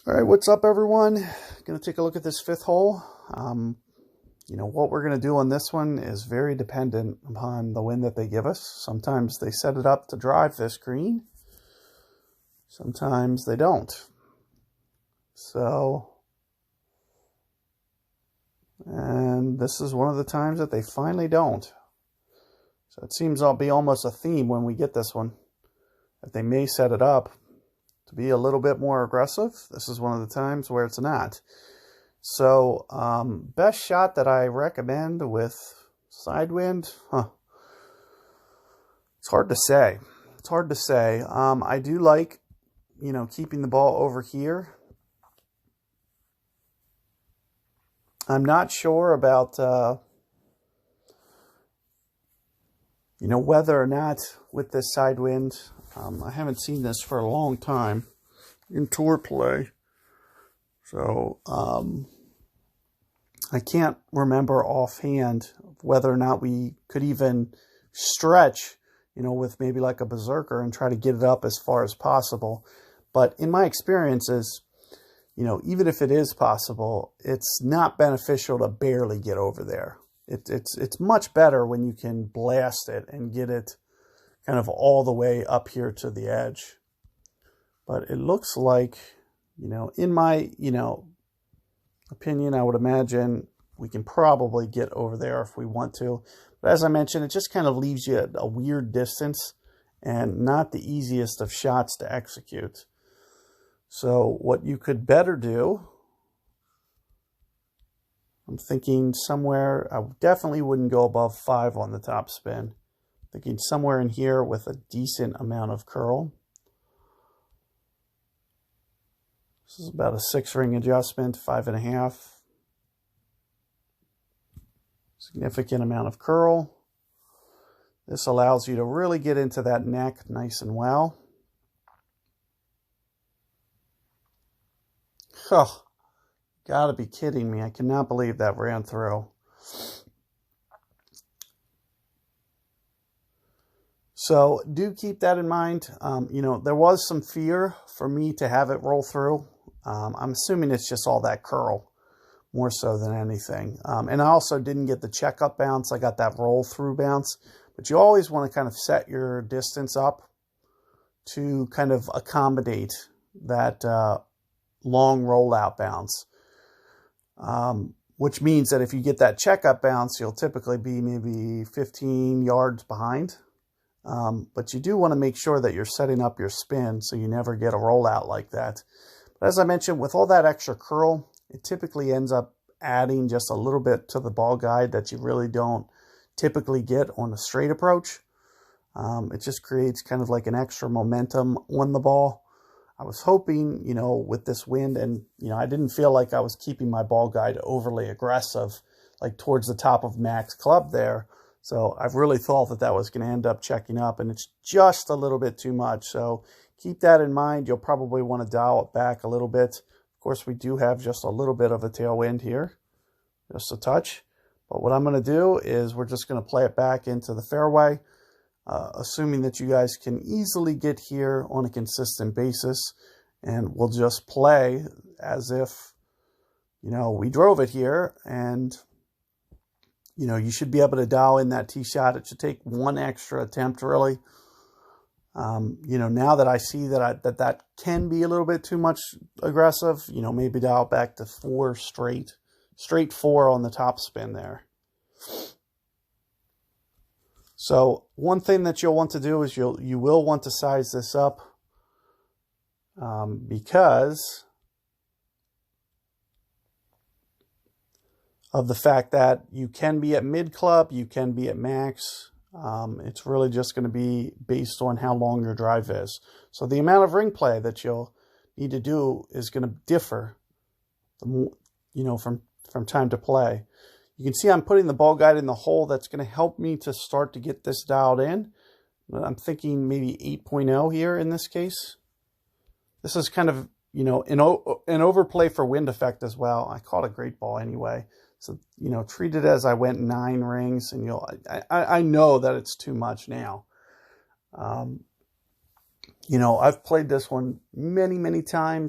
All right, what's up, everyone? Going to take a look at this fifth hole. What we're going to do on this one is very dependent upon the wind that they give us. Sometimes they set it up to drive this green. Sometimes they don't. And this is one of the times that they finally don't. So it seems to be almost a theme when we get this one, that they may set it up to be a little bit more aggressive. This is one of the times where it's not. So, best shot that I recommend with side wind, it's hard to say. It's hard to say. I do like, keeping the ball over here. I'm not sure about, whether or not with this side wind. I haven't seen this for a long time in tour play. So, I can't remember offhand whether or not we could even stretch, with maybe like a berserker and try to get it up as far as possible. But in my experiences, even if it is possible, it's not beneficial to barely get over there. It's much better when you can blast it and get it kind of all the way up here to the edge. But it looks like, in my, opinion, I would imagine we can probably get over there if we want to. But as I mentioned, it just kind of leaves you at a weird distance and not the easiest of shots to execute. So what you could better do, I'm thinking somewhere, I definitely wouldn't go above 5 on the top spin. Thinking somewhere in here with a decent amount of curl. This is about a 6-ring adjustment, 5.5. Significant amount of curl. This allows you to really get into that neck nice and well. Oh, gotta be kidding me. I cannot believe that ran through. So do keep that in mind. There was some fear for me to have it roll through. I'm assuming it's just all that curl, more so than anything. And I also didn't get the checkup bounce. I got that roll through bounce. But you always want to kind of set your distance up to kind of accommodate that long rollout bounce. Which means that if you get that checkup bounce, you'll typically be maybe 15 yards behind. But you do want to make sure that you're setting up your spin so you never get a rollout like that. But as I mentioned, with all that extra curl, it typically ends up adding just a little bit to the ball guide that you really don't typically get on a straight approach. It just creates kind of like an extra momentum on the ball. I was hoping, with this wind, and, I didn't feel like I was keeping my ball guide overly aggressive, like towards the top of max club there. So I really thought that that was going to end up checking up, and it's just a little bit too much. So keep that in mind. You'll probably want to dial it back a little bit. Of course, we do have just a little bit of a tailwind here, just a touch. But what I'm going to do is we're just going to play it back into the fairway, assuming that you guys can easily get here on a consistent basis. And we'll just play as if, we drove it here, and you should be able to dial in that tee shot. It should take one extra attempt, really. Now that I see that that can be a little bit too much aggressive, maybe dial back to 4 straight 4 on the top spin there. So one thing that you'll want to do is you will want to size this up, because of the fact that you can be at mid club, you can be at max. It's really just going to be based on how long your drive is. So the amount of ring play that you'll need to do is going to differ, from time to play. You can see I'm putting the ball guide in the hole. That's going to help me to start to get this dialed in. I'm thinking maybe 8.0 here in this case. This is kind of, an overplay for wind effect as well. I caught a great ball anyway. So, treat it as I went 9 rings, and I know that it's too much now. I've played this one many, many times.